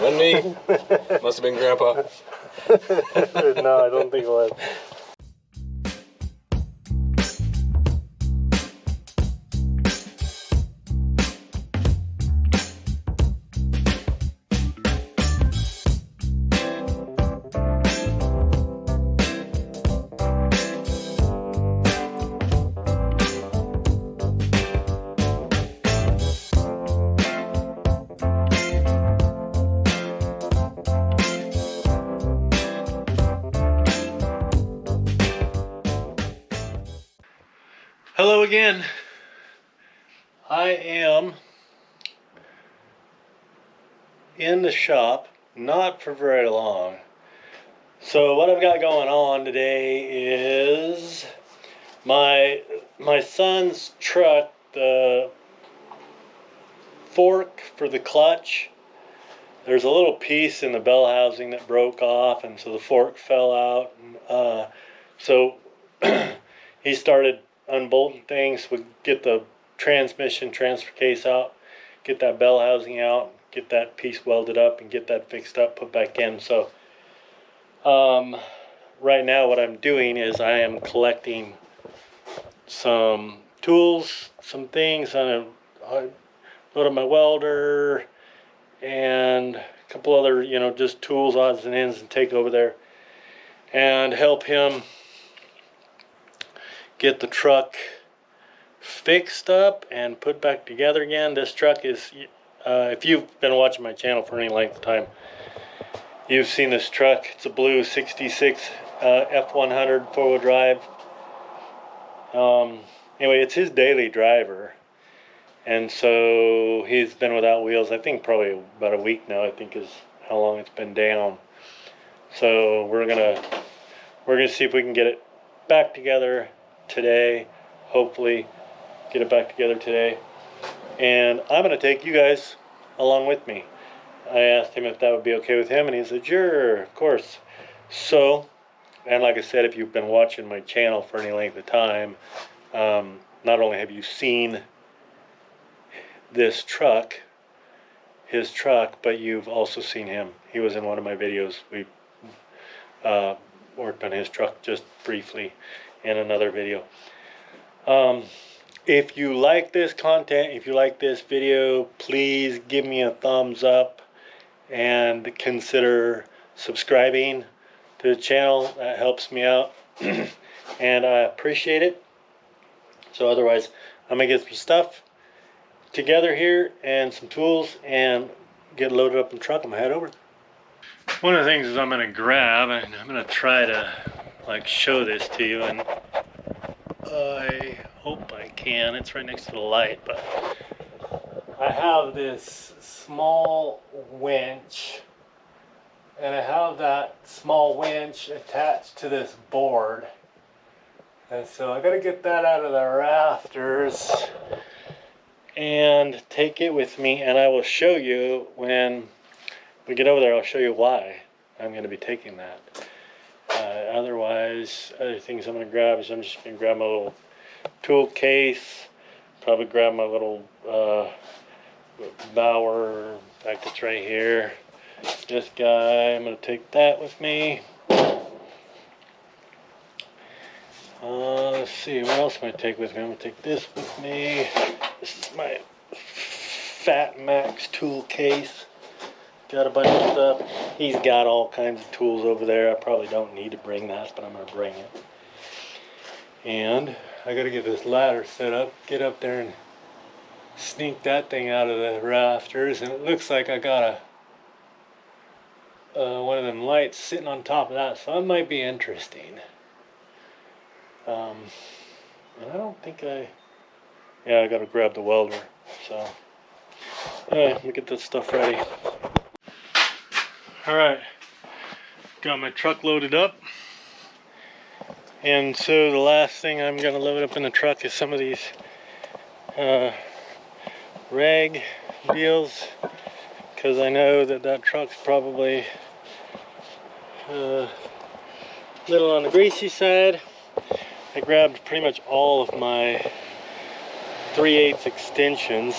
Wasn't me. Must have been Grandpa. No, I don't think it was. Hello again. I am in the shop, not for very long. So what I've got going on today is my son's truck, the fork for the clutch. There's a little piece in the bell housing that broke off, and so the fork fell out. So he started unbolting things. We get the transmission transfer case out, get that bell housing out, get that piece welded up, and get that fixed up, put back in. So right now what I'm doing is I am collecting some tools, some things. I loaded my welder and a couple other, just tools, odds and ends, and take over there and help him get the truck fixed up and put back together again. This truck is, if you've been watching my channel for any length of time, you've seen this truck. It's a blue 66 F100 four-wheel drive. Anyway, it's his daily driver, and so he's been without wheels, I think probably about a week now, I think is how long it's been down. So we're gonna see if we can get it back together today, hopefully get it back together today, and I'm going to take you guys along with me. I asked him if that would be okay with him, and he said sure, of course. So, and like I said, if you've been watching my channel for any length of time, not only have you seen this truck, his truck, but you've also seen him. He was in one of my videos. We worked on his truck just briefly in another video. If you like this content, if you like this video, please give me a thumbs up and consider subscribing to the channel. That helps me out and I appreciate it. So otherwise, I'm gonna get some stuff together here and some tools and get loaded up in the truck. I'm gonna head over. One of the things is I'm gonna grab, and I'm gonna try to show this to you, and I hope I can. It's right next to the light, but I have this small winch, and I have that small winch attached to this board, and so I gotta get that out of the rafters and take it with me, and I will show you when we get over there. I'll show you why I'm going to be taking that. Otherwise, other things I'm going to grab is I'm just going to grab my little tool case, probably grab my little Bauer, in fact it's right here, this guy. I'm going to take that with me. Let's see, what else am I take with me? I'm going to take this with me. This is my Fat Max tool case. Got a bunch of stuff. He's got all kinds of tools over there. I probably don't need to bring that, but I'm going to bring it. And I got to get this ladder set up, get up there and sneak that thing out of the rafters. And it looks like I got one of them lights sitting on top of that, so that might be interesting. And I don't think I got to grab the welder. So anyway, let me get this stuff ready. Alright, got my truck loaded up, and so the last thing I'm going to load up in the truck is some of these rag deals, because I know that truck's probably a little on the greasy side. I grabbed pretty much all of my 3/8 extensions.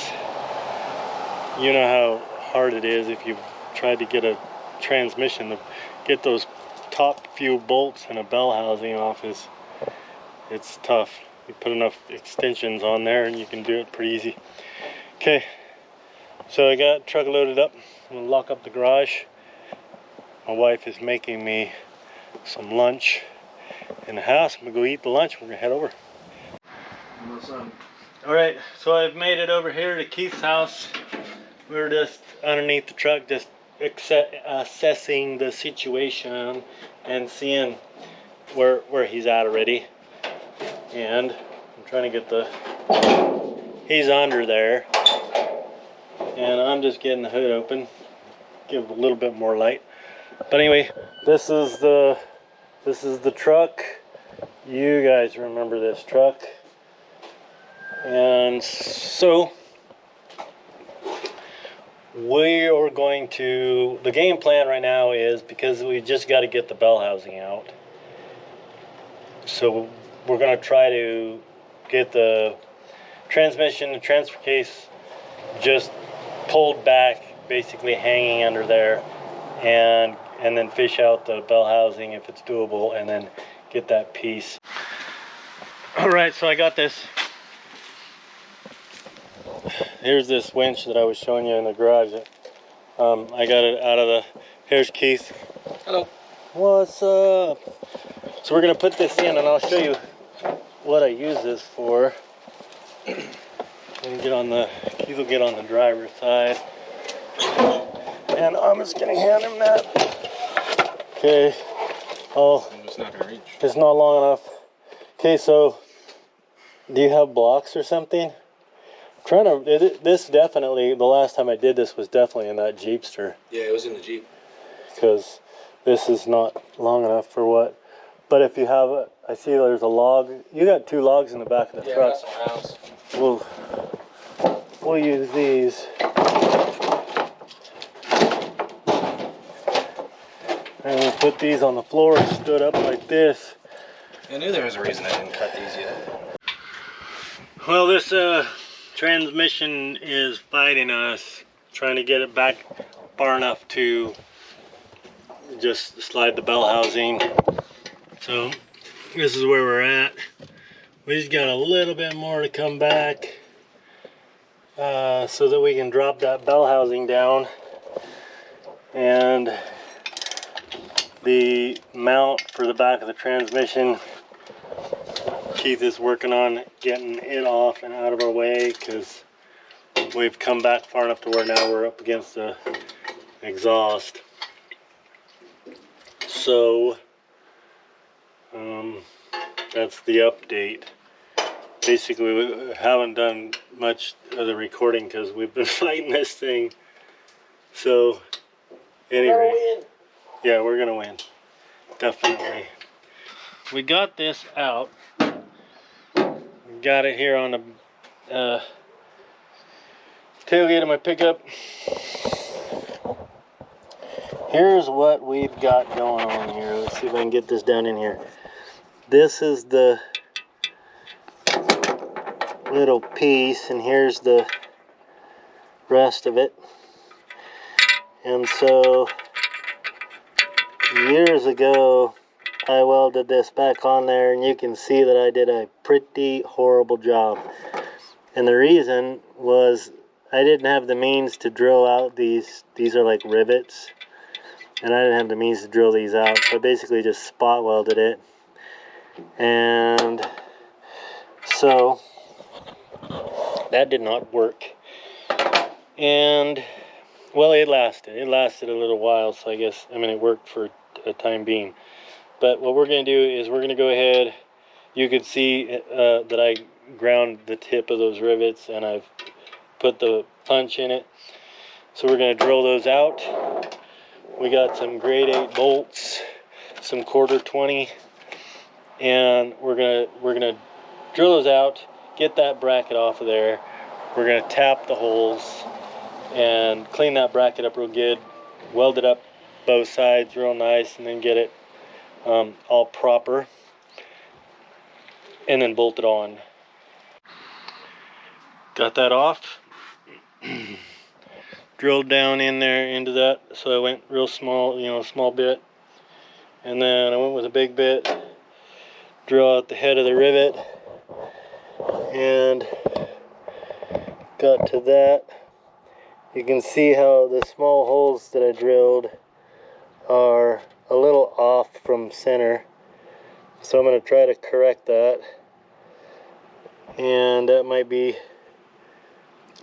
You know how hard it is if you've tried to get a transmission to get those top few bolts in a bell housing off. It's tough. You put enough extensions on there and you can do it pretty easy. Okay, so I got truck loaded up. I'm gonna lock up the garage. My wife is making me some lunch in the house. I'm gonna go eat the lunch. We're gonna head over. All right, so I've made it over here to Keith's house. We're just underneath the truck, just assessing the situation and seeing where he's at already. And I'm trying to get he's under there, and I'm just getting the hood open, give a little bit more light. But anyway, this is the truck. You guys remember this truck. And so we are going to, the game plan right now is, because we just got to get the bell housing out, so we're going to try to get the transmission and transfer case just pulled back, basically hanging under there, and then fish out the bell housing if it's doable, and then get that piece. All right, so I got this. Here's this winch that I was showing you in the garage. I got it out of the, here's Keith. Hello. What's up? So we're gonna put this in, and I'll show you what I use this for. And Keith will get on the driver's side. And I'm just gonna hand him that. Okay. Oh, It's not gonna reach. it's not long enough. Okay, so do you have blocks or something? This definitely, the last time I did this was definitely in that Jeepster. Yeah, it was in the Jeep. Because this is not long enough for what. But if you have I see there's a log. You got 2 logs in the back of the truck. Yeah, that's some rounds. We'll use these. And we'll put these on the floor, stood up like this. I knew there was a reason I didn't cut these yet. Well, this transmission is fighting us, trying to get it back far enough to just slide the bell housing. So this is where we're at. We just got a little bit more to come back so that we can drop that bell housing down. And the mount for the back of the transmission, Keith is working on getting it off and out of our way, because we've come back far enough to where now we're up against the exhaust. So that's the update. Basically, we haven't done much of the recording because we've been fighting this thing. So anyway, yeah, we're gonna win, definitely. We got this out. Got it here on the tailgate of my pickup. Here's what we've got going on here. Let's see if I can get this down in here. This is the little piece, and here's the rest of it. And so years ago, I welded this back on there, and you can see that I did a pretty horrible job. And the reason was I didn't have the means to drill out these are like rivets, and I didn't have the means to drill these out, so I basically just spot welded it. And so that did not work. And well, it lasted a little while, so I guess, I mean, it worked for a time being. But what we're going to do is we're going to go ahead. You can see that I ground the tip of those rivets, and I've put the punch in it. So we're going to drill those out. We got some grade 8 bolts, some 1/4-20, and we're gonna drill those out, get that bracket off of there. We're gonna tap the holes and clean that bracket up real good, weld it up both sides real nice, and then get it all proper, and then bolt it on. Got that off. drilled down in there into that, so I went real small, you know, small bit, and then I went with a big bit, drill out the head of the rivet, and got to that. You can see how the small holes that I drilled are a little off from center, so I'm going to try to correct that, and that might be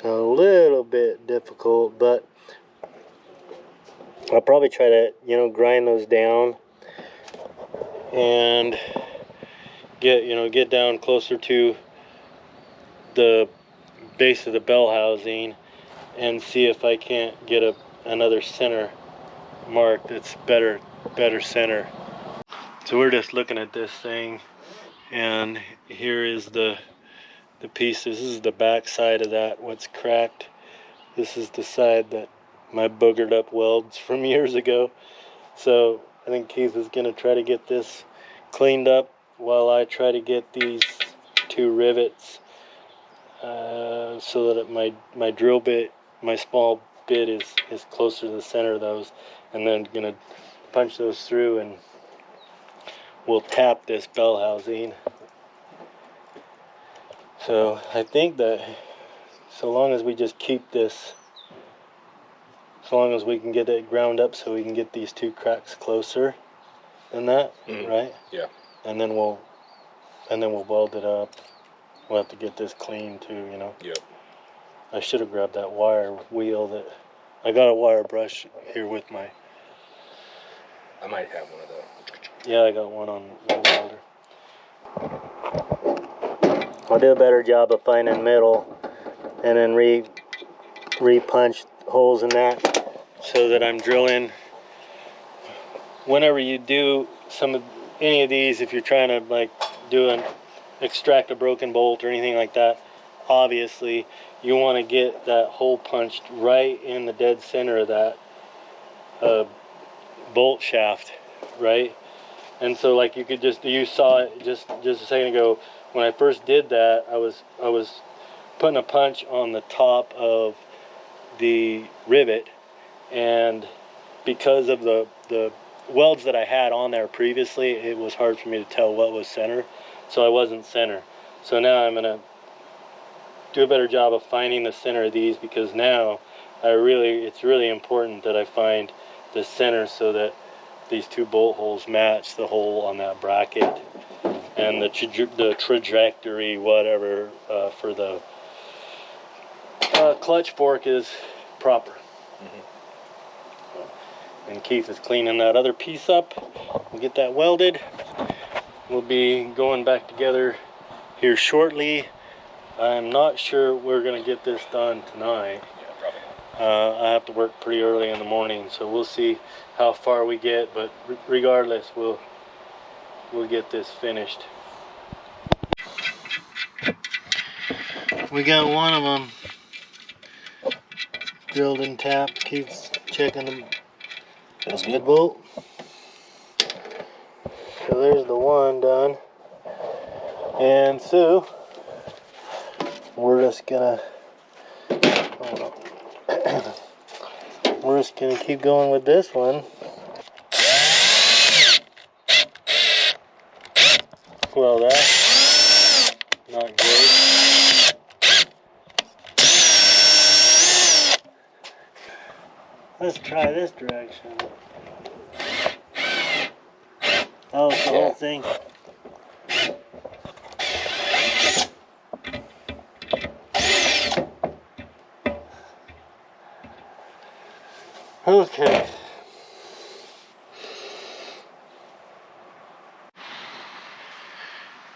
a little bit difficult, but I'll probably try to, you know, grind those down and get down closer to the base of the bell housing and see if I can't get another center mark that's better center. So we're just looking at this thing, and here is the pieces. This is the back side of that, what's cracked. This is the side that my boogered up welds from years ago. So I think Keith is going to try to get this cleaned up while I try to get these two rivets so that my drill bit, my small bit is closer to the center of those, and then going to punch those through, and we'll tap this bell housing. So I think that so long as we just keep this, so long as we can get it ground up so we can get these two cracks closer than that, right? Yeah. And then we'll weld it up. We'll have to get this clean too, you know. Yep. I should have grabbed that wire wheel that I got a wire brush here with my. I might have one of those. Yeah, I got one on the welder. I'll do a better job of finding middle, and then re-punch holes in that, so that I'm drilling. Whenever you do any of these, if you're trying to like extract a broken bolt or anything like that, obviously you want to get that hole punched right in the dead center of that bolt shaft, right? And so like you saw it just a second ago, when I first did that, I was putting a punch on the top of the rivet, and because of the welds that I had on there previously, it was hard for me to tell what was center, so I wasn't center. So now I'm gonna do a better job of finding the center of these, because now it's really important that I find the center so that these two bolt holes match the hole on that bracket, and the trajectory, whatever, for the clutch fork is proper. And Keith is cleaning that other piece up. We'll get that welded. We'll be going back together here shortly. I'm not sure we're going to get this done tonight. Yeah, probably not. I have to work pretty early in the morning, so we'll see how far we get, but regardless, we'll get this finished. We got one of them drilled and tapped. Keith's checking the bolt. So there's the one done, and so we're just gonna keep going with this one. Well, that's not great. Let's try this direction. Oh, it's the whole thing. Okay.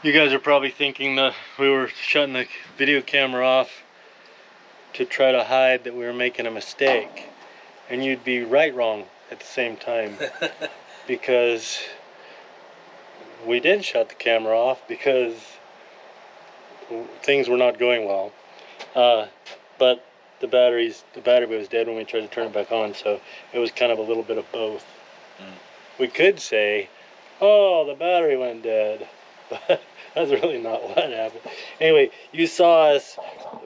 You guys are probably thinking that we were shutting the video camera off to try to hide that we were making a mistake. And you'd be wrong at the same time. Because we did shut the camera off because things were not going well. But the battery was dead when we tried to turn it back on, so it was kind of a little bit of both. We could say, oh, the battery went dead, but that's really not what happened. Anyway, you saw us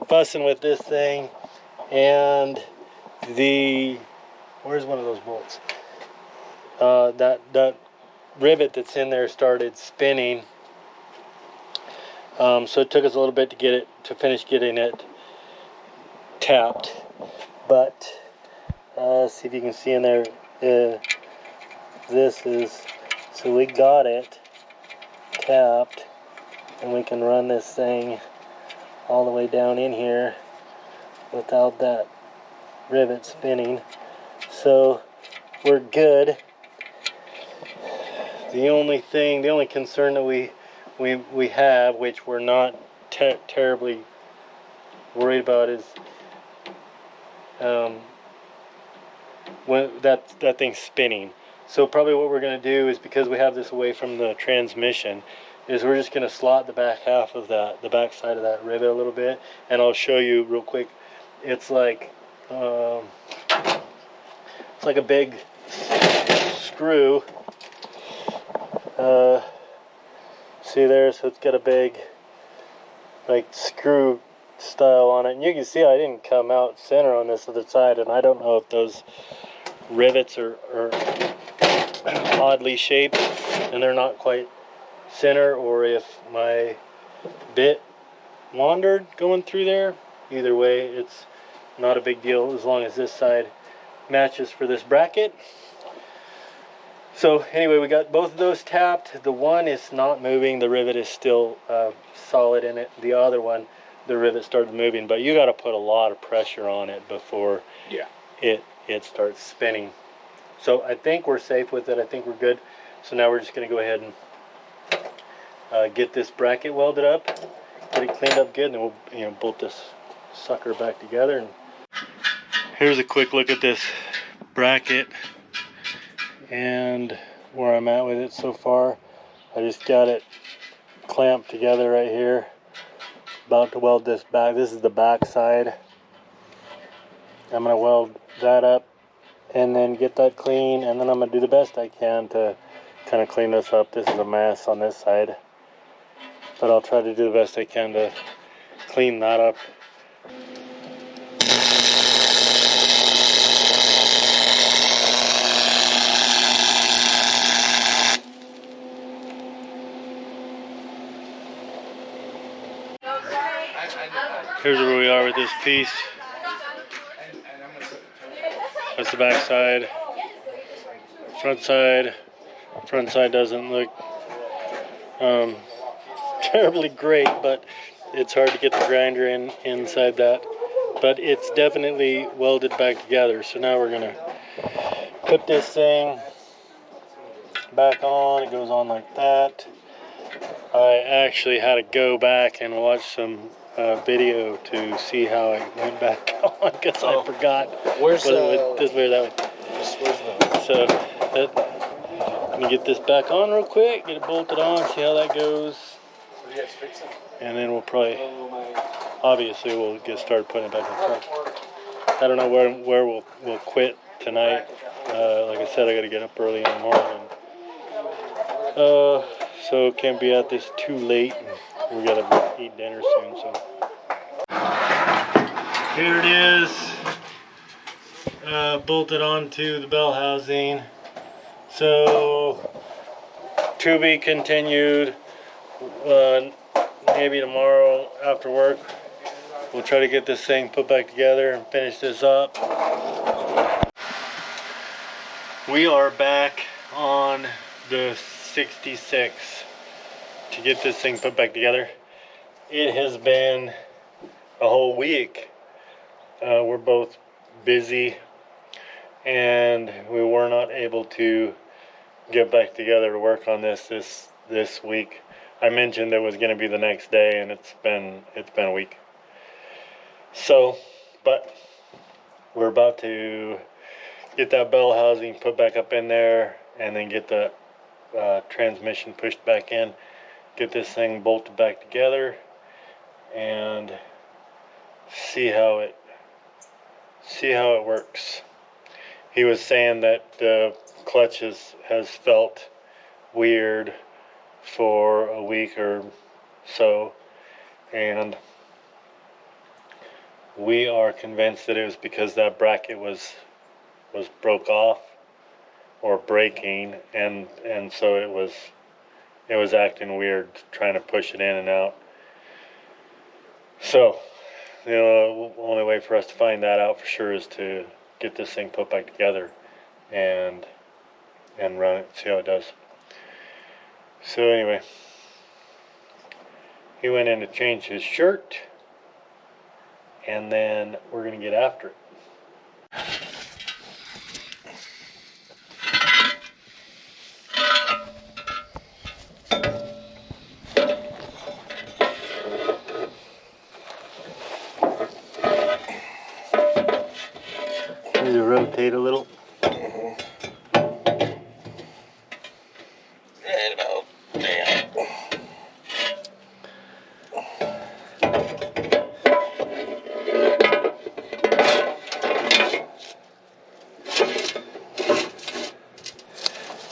fussing with this thing, and where's one of those bolts? That rivet that's in there started spinning. So it took us a little bit to finish getting it tapped. But see if you can see in there. So we got it tapped, and we can run this thing all the way down in here without that rivet spinning. So we're good. The only concern that we have, which we're not terribly worried about, is when that thing's spinning. So probably what we're going to do is, because we have this away from the transmission, is we're just going to slot the back half of the back side of that rivet a little bit, and I'll show you real quick. It's like a big screw. See there, so it's got a big like screw style on it, and you can see I didn't come out center on this other side, and I don't know if those rivets are oddly shaped and they're not quite center, or if my bit wandered going through there. Either way, it's not a big deal as long as this side matches for this bracket. So anyway, we got both of those tapped. The one is not moving, the rivet is still solid in it. The other one, the rivet started moving, but you got to put a lot of pressure on it before it starts spinning. So I think we're safe with it. I think we're good. So now we're just going to go ahead and get this bracket welded up, get it cleaned up good, and then we'll bolt this sucker back together. And here's a quick look at this bracket and where I'm at with it so far. I just got it clamped together right here. About to weld this back. This is the back side. I'm going to weld that up and then get that clean, and then I'm going to do the best I can to kind of clean this up. This is a mess on this side, but I'll try to do the best I can to clean that up. Here's where we are with this piece. That's the back side. Front side doesn't look terribly great, but it's hard to get the grinder inside that. But it's definitely welded back together. So now we're gonna put this thing back on. It goes on like that. I actually had to go back and watch some video to see how it went back on, because I forgot Where's whether it went this way or that way. So let me get this back on real quick, get it bolted on, see how that goes, and then we'll probably, obviously we'll get started putting it back in the truck. I don't know where we'll quit tonight. Like I said, I got to get up early in the morning. So can't be at this too late. We gotta eat dinner soon. So here it is, bolted onto the bell housing. So to be continued. Maybe tomorrow after work, we'll try to get this thing put back together and finish this up. We are back on the 66 to get this thing put back together. It has been a whole week. We're both busy and we were not able to get back together to work on this week. I mentioned it was going to be the next day, and it's been a week. So, but we're about to get that bell housing put back up in there, and then get the transmission pushed back in, get this thing bolted back together, and see how it works. He was saying that the clutch has felt weird for a week or so, and we are convinced that it was because that bracket was broke off or breaking, and so it was acting weird trying to push it in and out. So the only way for us to find that out for sure is to get this thing put back together and run it, see how it does. So anyway, he went in to change his shirt, and then we're gonna get after it. Need to rotate a little.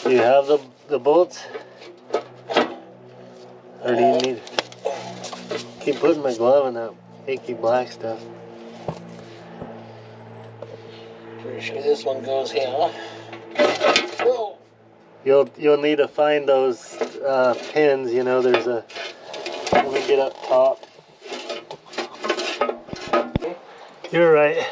Do you have the bolts? Or do you need... Keep putting my glove in that icky black stuff. Pretty sure this one goes here. Oh. You'll need to find those pins. You know, there's a... Let me get up top. You're right.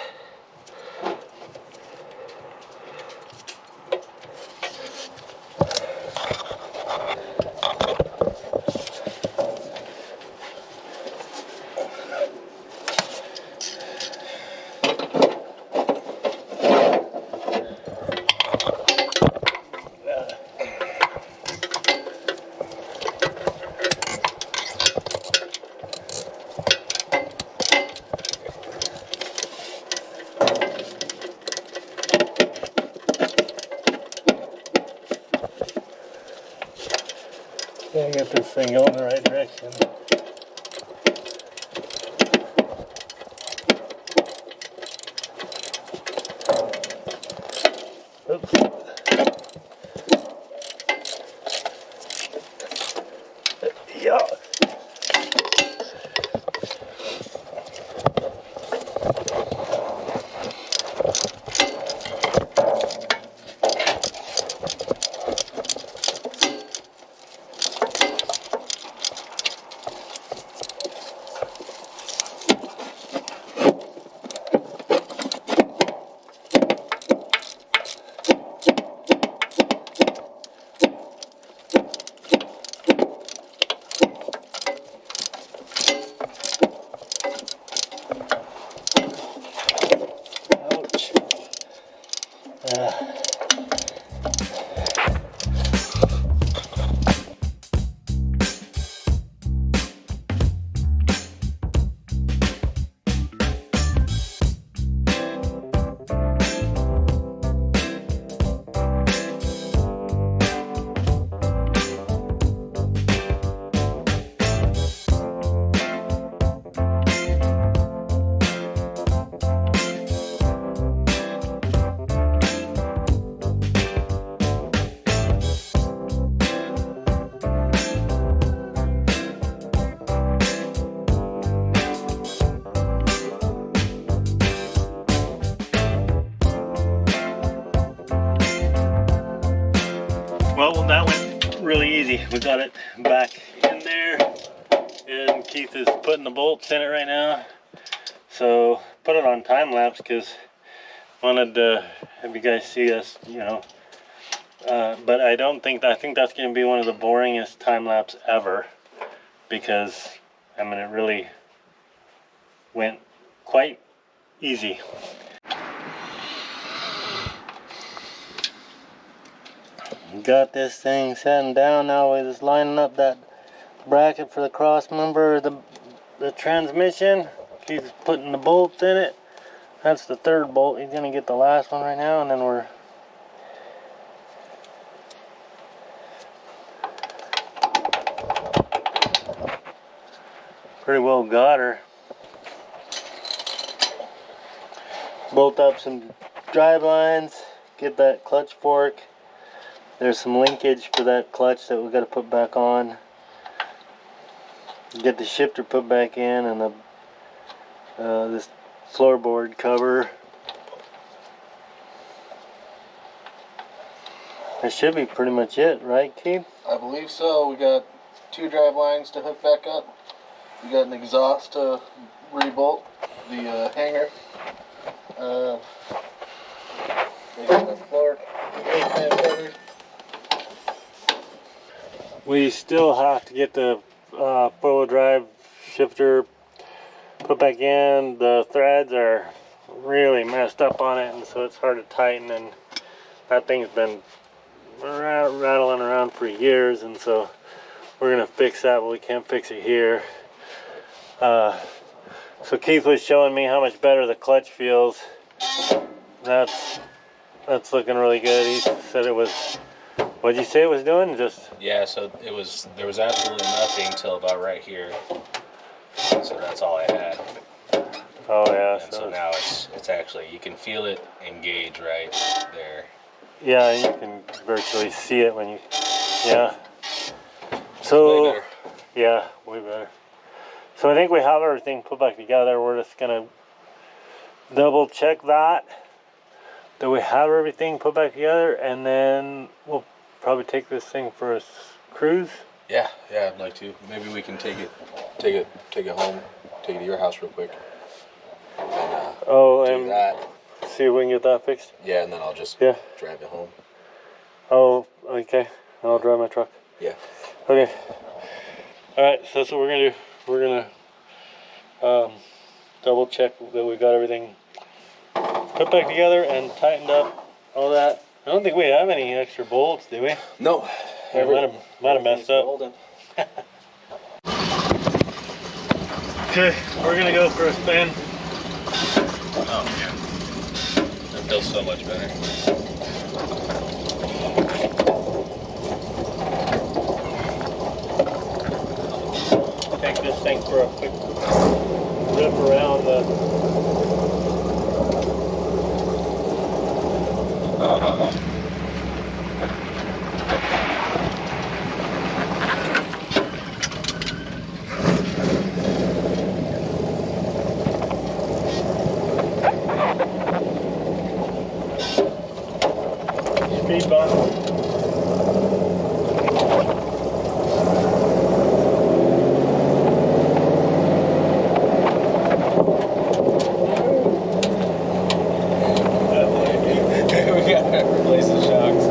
Gotta get this thing going the right direction. Oops. Yeah. Well, that went really easy. We got it back in there, and Keith is putting the bolts in it right now. So put it on time lapse because I wanted to have you guys see us, you know. But I think that's going to be one of the boringest time lapse ever, because I mean it really went quite easy. Got this thing setting down now. We're just lining up that bracket for the cross member of the transmission. He's putting the bolts in it. That's the third bolt. He's gonna get the last one right now, and then we're pretty well got her. Bolt up some drive lines, get that clutch fork. There's some linkage for that clutch that we got to put back on. Get the shifter put back in, and this floorboard cover. That should be pretty much it, right, Keith? I believe so. We got 2 drive lines to hook back up. We got an exhaust to rebolt the hanger. The floor covered. We still have to get the four-wheel drive shifter put back in. The threads are really messed up on it, and so it's hard to tighten, and that thing's been rattling around for years, and so we're gonna fix that, but we can't fix it here. So Keith was showing me how much better the clutch feels. That's looking really good. He said it was, what'd you say it was doing? Just, yeah, so there was absolutely nothing till about right here. So that's all I had. oh yeah. And so now it's actually, you can feel it engage right there. Yeah, you can virtually see it when you, yeah. So, Way better. yeah, way better. So I think we have everything put back together. We're just gonna double check that we have everything put back together, and then we'll probably take this thing for a cruise. Yeah, I'd like to. Maybe we can take it home, take it to your house real quick. And, do that. See if we can get that fixed. Yeah, and then I'll just Yeah. drive it home. Oh, okay. I'll drive my truck. Yeah. Okay. All right. So that's what we're gonna do. We're gonna double check that we got everything put back together and tightened up. All that. I don't think we have any extra bolts, do we? No. Might have messed up. Okay, we're gonna go for a spin. Oh yeah. That feels so much better. Take this thing for a quick rip around the speed bump. We gotta replace the shocks.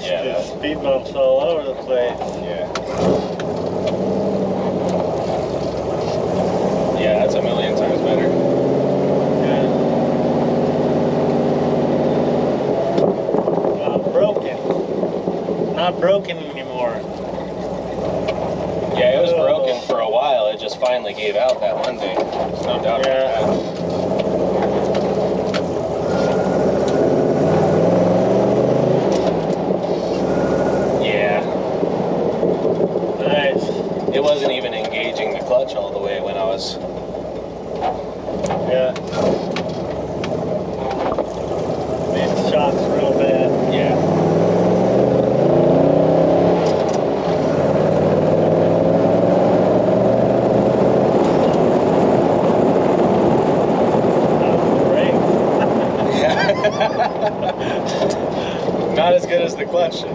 Yeah, speed bumps all over the place. Yeah. Yeah, that's a million times better. Yeah. Not broken anymore. Yeah, it was broken for a while. It just finally gave out that one day. There's no doubt about that. It wasn't even engaging the clutch all the way when I was... Yeah. These shocks real bad. Yeah. Not as good as the clutch.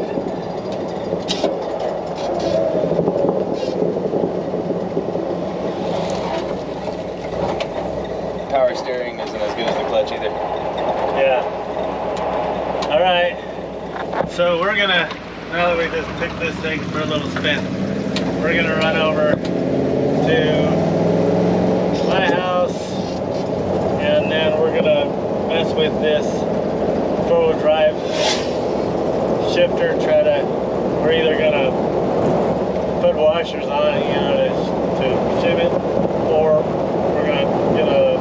Power steering isn't as good as the clutch either. Yeah. All right. So we're gonna, now that we just took this thing for a little spin, we're gonna run over to my house, and then we're gonna mess with this four-wheel drive shifter. We're either gonna put washers on it, you know, to shim it, or we're gonna get a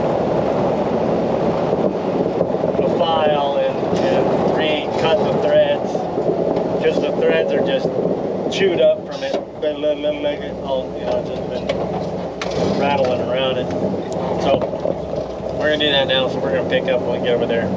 file and recut the threads, because the threads are just chewed up from it. All, you know, just been rattling that now, so we're gonna pick up when we get over there.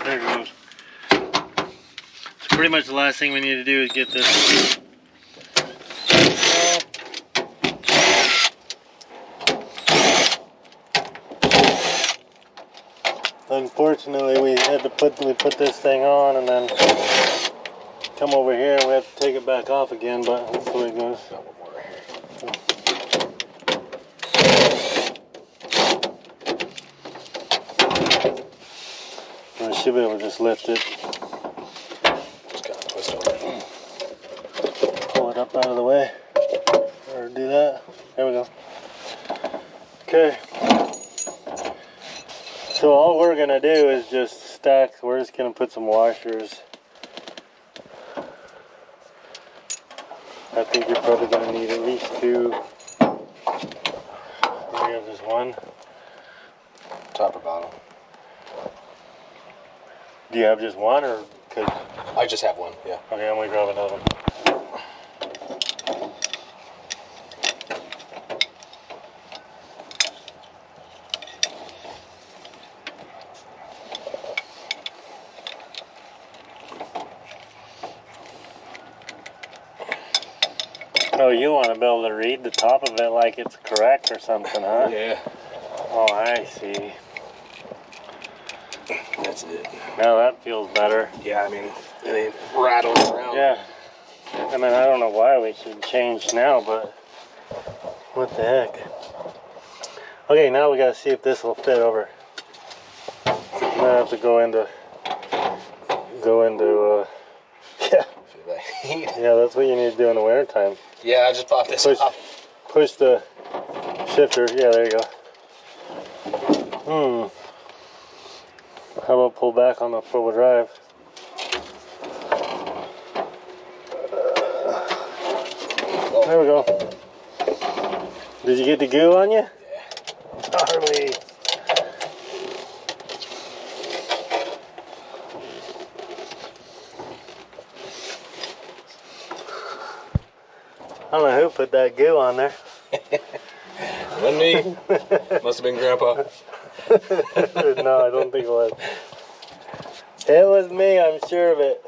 There it goes. So pretty much the last thing we need to do is get this. Unfortunately, we put this thing on and then come over here and we have to take it back off again, but that's the way it goes. I should be able to just lift it. Just kind of twist over it. Pull it up out of the way. Or do that. There we go. Okay. So all we're gonna do is just stack. We're just gonna put some washers. I think you're probably gonna need at least 2. We have just 1. Top or bottom? Do you have just 1 or? Cause... I just have 1, yeah. Okay, I'm gonna grab another one. Oh, you want to be able to read the top of it like it's correct or something, huh? Yeah. Oh, I see. That's it. Now that feels better. Yeah, I mean, it ain't rattling around. Yeah. I mean, I don't know why we should change now, but what the heck. Okay, now we gotta see if this will fit over. I'm gonna have to go into, yeah. Feel that heat. Yeah, that's what you need to do in the winter time. Yeah, I just popped this off. Push the shifter. Yeah, there you go. How about pull back on the 4-wheel drive? There we go. Did you get the goo on you? Yeah. Gnarly. I don't know who put that goo on there. Wasn't me. Must have been Grandpa. No, I don't think it was. It was me, I'm sure of it.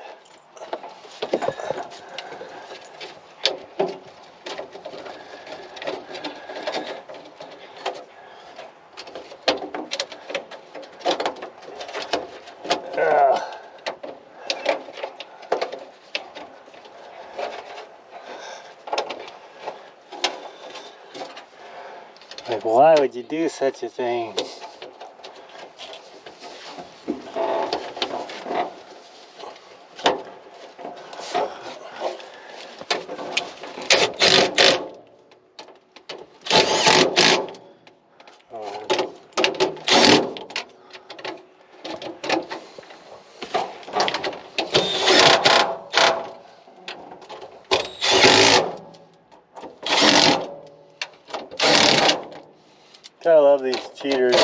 Like, why would you do such a thing? I love these cheaters.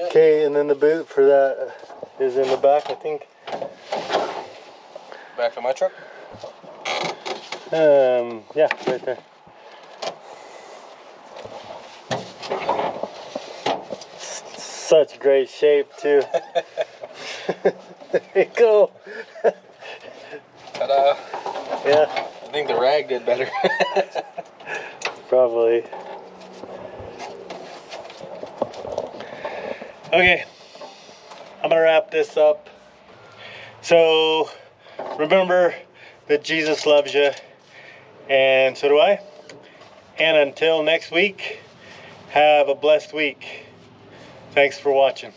Okay, and then the boot for that is in the back, I think. Back of my truck? Yeah, right there. Such great shape too. There you go. Ta-da! Yeah. I think the rag did better. Probably. Okay, I'm gonna wrap this up. So remember that Jesus loves you, and so do I. And until next week, have a blessed week. Thanks for watching.